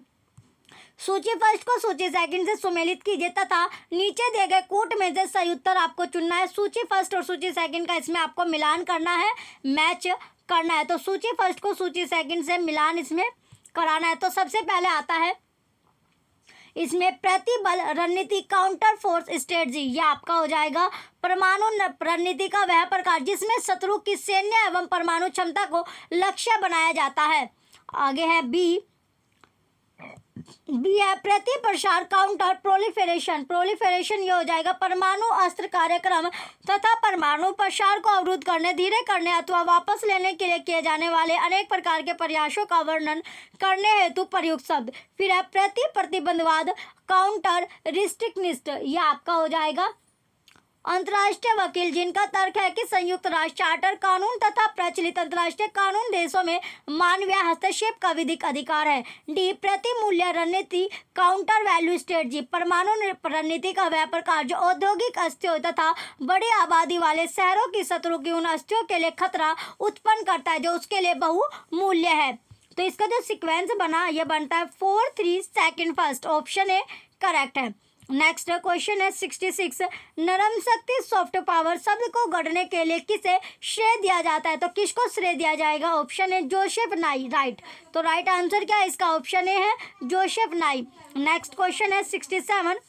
[SPEAKER 1] सूची फर्स्ट को सूची सेकंड से सुमेलित कीजिए तथा नीचे दिए गए कूट में से सही उत्तर आपको चुनना है। सूची फर्स्ट और सूची सेकंड का इसमें आपको मिलान करना है, मैच करना है। तो सूची फर्स्ट को सूची सेकंड से मिलान इसमें कराना है। तो सबसे पहले आता है इसमें प्रतिबल रणनीति, काउंटर फोर्स स्ट्रेटजी। यह आपका हो जाएगा परमाणु रणनीति का वह प्रकार जिसमें शत्रु की सैन्य एवं परमाणु क्षमता को लक्ष्य बनाया जाता है। आगे है बी है प्रति प्रसार, काउंटर प्रोलिफेरेशन। ये हो जाएगा परमाणु अस्त्र कार्यक्रम तथा परमाणु प्रसार को अवरुद्ध करने, धीरे करने अथवा वापस लेने के लिए किए जाने वाले अनेक प्रकार के प्रयासों का वर्णन करने हेतु प्रयुक्त शब्द। फिर है प्रतिबंधवाद, काउंटर रिस्ट्रिक्शनिस्ट। यह आपका हो जाएगा अंतर्राष्ट्रीय वकील जिनका तर्क है कि संयुक्त राष्ट्र चार्टर कानून तथा प्रचलित अंतर्राष्ट्रीय कानून देशों में मानवीय हस्तक्षेप का विधिक अधिकार है। डी, प्रतिमूल्य रणनीति, काउंटर वैल्यू स्ट्रेटजी। परमाणु रणनीति का वह प्रकार जो औद्योगिक अस्थियों तथा बड़ी आबादी वाले शहरों की शत्रु की उन अस्थियों के लिए खतरा उत्पन्न करता है जो उसके लिए बहुमूल्य है। तो इसका जो सिक्वेंस बना ये बनता है 4 3 2 1 ऑप्शन ए करेक्ट है। नेक्स्ट क्वेश्चन है 66 नरम शक्ति सॉफ्ट पावर शब्द को गढ़ने के लिए किसे श्रेय दिया जाता है, तो किसको श्रेय दिया जाएगा, ऑप्शन ए जोसेफ नाई, राइट। तो राइट आंसर क्या है इसका, ऑप्शन ए है जोसेफ नाई। नेक्स्ट क्वेश्चन है 67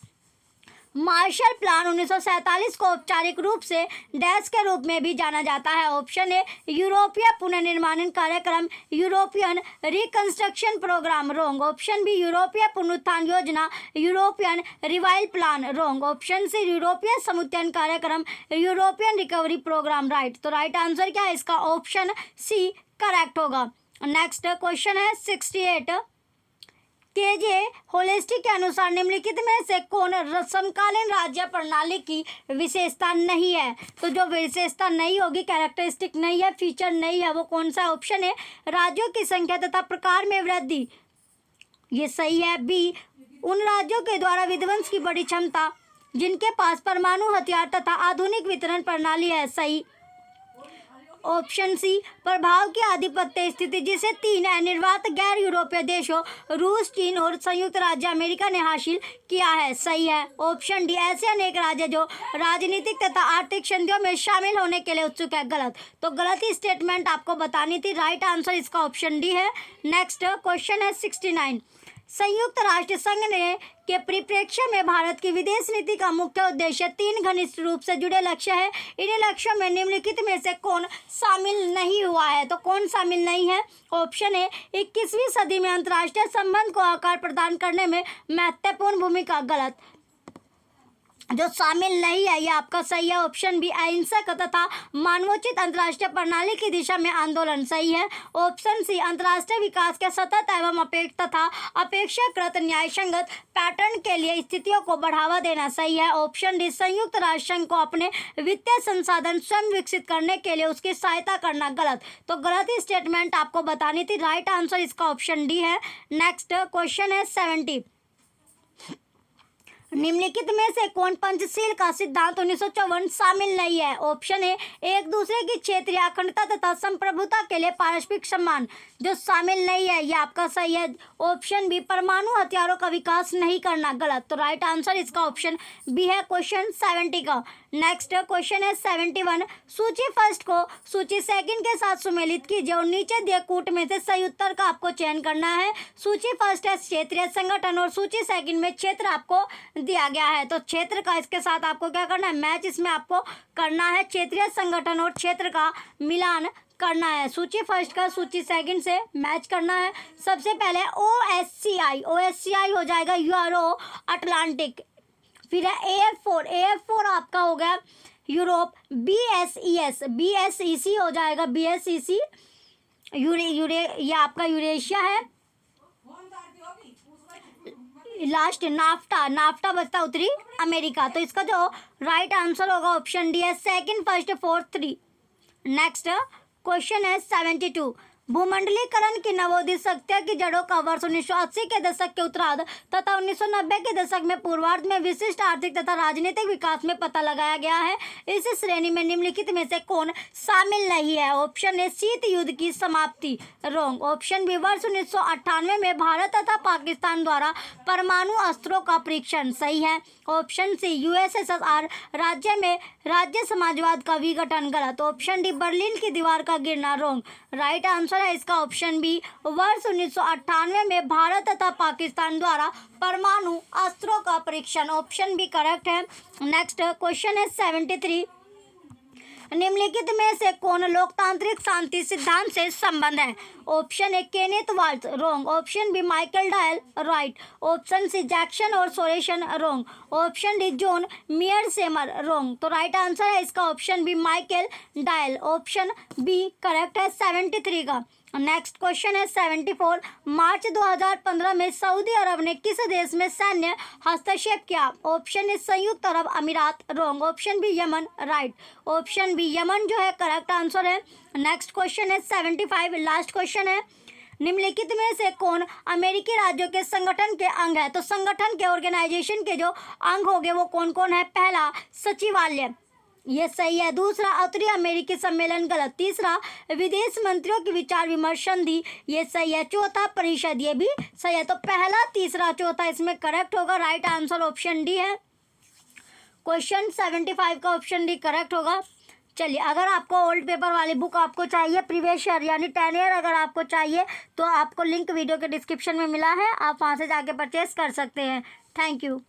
[SPEAKER 1] मार्शल प्लान 1947 को औपचारिक रूप से डैश के रूप में भी जाना जाता है, ऑप्शन ए यूरोपीय पुनर्निर्माण कार्यक्रम, यूरोपियन रिकंस्ट्रक्शन प्रोग्राम, रोंग। ऑप्शन बी यूरोपीय पुनरुत्थान योजना, यूरोपियन रिवाइवल प्लान, रोंग। ऑप्शन सी यूरोपीय समुत्थान कार्यक्रम, यूरोपियन रिकवरी प्रोग्राम, राइट। तो राइट आंसर क्या है इसका, ऑप्शन सी करेक्ट होगा। नेक्स्ट क्वेश्चन है 68 केजे होलेस्टिक के अनुसार निम्नलिखित में से कौन समकालीन राज्य प्रणाली की विशेषता नहीं है, तो जो विशेषता नहीं होगी, कैरेक्टरिस्टिक नहीं है, फीचर नहीं है, वो कौन सा, ऑप्शन है राज्यों की संख्या तथा प्रकार में वृद्धि, ये सही है। बी उन राज्यों के द्वारा विध्वंस की बड़ी क्षमता जिनके पास परमाणु हथियार तथा आधुनिक वितरण प्रणाली है, सही। ऑप्शन सी प्रभाव की आधिपत्य स्थिति जिसे 3 अनिर्वात गैर यूरोपीय देशों रूस, चीन और संयुक्त राज्य अमेरिका ने हासिल किया है, सही है। ऑप्शन डी ऐसे अनेक राज्य जो राजनीतिक तथा आर्थिक संधियों में शामिल होने के लिए उत्सुक है, गलत। तो गलत ही स्टेटमेंट आपको बतानी थी, राइट आंसर इसका ऑप्शन डी है। नेक्स्ट क्वेश्चन है 69 संयुक्त राष्ट्र संघ ने के परिप्रेक्ष्य में भारत की विदेश नीति का मुख्य उद्देश्य 3 घनिष्ठ रूप से जुड़े लक्ष्य है, इन्हीं लक्ष्यों में निम्नलिखित में से कौन शामिल नहीं हुआ है, तो कौन शामिल नहीं है, ऑप्शन ए 21वीं सदी में अंतर्राष्ट्रीय संबंध को आकार प्रदान करने में महत्वपूर्ण भूमिका, गलत। जो शामिल नहीं है ये आपका सही है, ऑप्शन बी अहिंसक तथा मानवोचित अंतर्राष्ट्रीय प्रणाली की दिशा में आंदोलन, सही है। ऑप्शन सी अंतर्राष्ट्रीय विकास के सतत एवं अपेक्षाकृत न्यायसंगत पैटर्न के लिए स्थितियों को बढ़ावा देना, सही है। ऑप्शन डी संयुक्त राष्ट्र संघ को अपने वित्तीय संसाधन स्वयं विकसित करने के लिए उसकी सहायता करना, गलत। तो गलत ही स्टेटमेंट आपको बतानी थी, राइट आंसर इसका ऑप्शन डी है। नेक्स्ट क्वेश्चन है 70 निम्नलिखित में से कौन पंचशील का सिद्धांत 1954 शामिल नहीं है, ऑप्शन ए एक दूसरे की क्षेत्रीय अखंडता तथा संप्रभुता के लिए पारस्परिक सम्मान, जो शामिल नहीं है ये आपका सही है। ऑप्शन बी परमाणु हथियारों का विकास नहीं करना, गलत। तो राइट आंसर इसका ऑप्शन बी है क्वेश्चन 70 का। नेक्स्ट क्वेश्चन है 71 सूची फर्स्ट को सूची सेकंड के साथ सुमेलित कीजिए और नीचे दिए कूट में से सही उत्तर का आपको चयन करना है। सूची फर्स्ट है क्षेत्रीय संगठन और सूची सेकंड में क्षेत्र आपको दिया गया है, तो क्षेत्र का इसके साथ आपको क्या करना है, मैच इसमें आपको करना है, क्षेत्रीय संगठन और क्षेत्र का मिलान करना है। सूची फर्स्ट का सूची सेकंड से मैच करना है। सबसे पहले OSCI हो जाएगा यूरो अटलांटिक, फिर है AF4 आपका हो गया यूरोप, BSEC हो जाएगा BSEC ये आपका यूरेशिया है। लास्ट नाफ्टा बचता उत्तरी अमेरिका, तो इसका जो राइट आंसर होगा ऑप्शन डी है second, first, fourth, 3। Next question है 72 भूमंडलीकरण की नवोदित शक्तियों की जड़ों का वर्ष 1980 के दशक के उत्तरार्ध तथा 1990 के दशक में पूर्वार्ध में विशिष्ट आर्थिक तथा राजनीतिक विकास में पता लगाया गया है। इस श्रेणी में निम्नलिखित में से कौन शामिल नहीं है, ऑप्शन ए शीत युद्ध की समाप्ति, रोंग। ऑप्शन बी वर्ष 1998 में भारत तथा पाकिस्तान द्वारा परमाणु अस्त्रों का परीक्षण, सही है। ऑप्शन सी USSR राज्य समाजवाद का विघटन, गलत। ऑप्शन डी बर्लिन की दीवार का गिरना, रोंग। राइट आंसर है इसका ऑप्शन बी वर्ष 1998 में भारत तथा पाकिस्तान द्वारा परमाणु अस्त्रों का परीक्षण, ऑप्शन बी करेक्ट है। नेक्स्ट क्वेश्चन है 73 निम्नलिखित में से कौन लोकतांत्रिक शांति सिद्धांत से संबंध है, option A Kenneth Waltz, wrong. Option B Michael Doyle, right. Option C Jackson और Sorensen, wrong. Option D John Mearsheimer, wrong. तो राइट आंसर है इसका option B Michael Doyle, option B correct है 73 का। नेक्स्ट क्वेश्चन है 74 मार्च 2015 में Saudi अरब ने किस देश में सैन्य हस्तक्षेप किया, ऑप्शन ए संयुक्त अरब अमीरात, wrong. Option B Yemen, right. Option B Yemen जो है करेक्ट आंसर है। नेक्स्ट क्वेश्चन है 75 लास्ट क्वेश्चन है निम्नलिखित में से कौन अमेरिकी राज्यों के संगठन के अंग है, तो संगठन के ऑर्गेनाइजेशन के जो अंग होंगे वो कौन कौन है, पहला सचिवालय, ये सही है। दूसरा, उत्तरी अमेरिकी सम्मेलन गलत। तीसरा, विदेश मंत्रियों की विचार विमर्श संधि, ये सही है। चौथा, परिषद, ये भी सही है। तो पहला, तीसरा, चौथा इसमें करेक्ट होगा। राइट आंसर ऑप्शन डी है। क्वेश्चन 75 का ऑप्शन डी करेक्ट होगा। चलिए, अगर आपको ओल्ड पेपर वाली बुक आपको चाहिए, प्रीवियस ईयर यानी 10 ईयर अगर आपको चाहिए, तो आपको लिंक वीडियो के डिस्क्रिप्शन में मिला है, आप वहाँ से जाके परचेस कर सकते हैं। Thank you.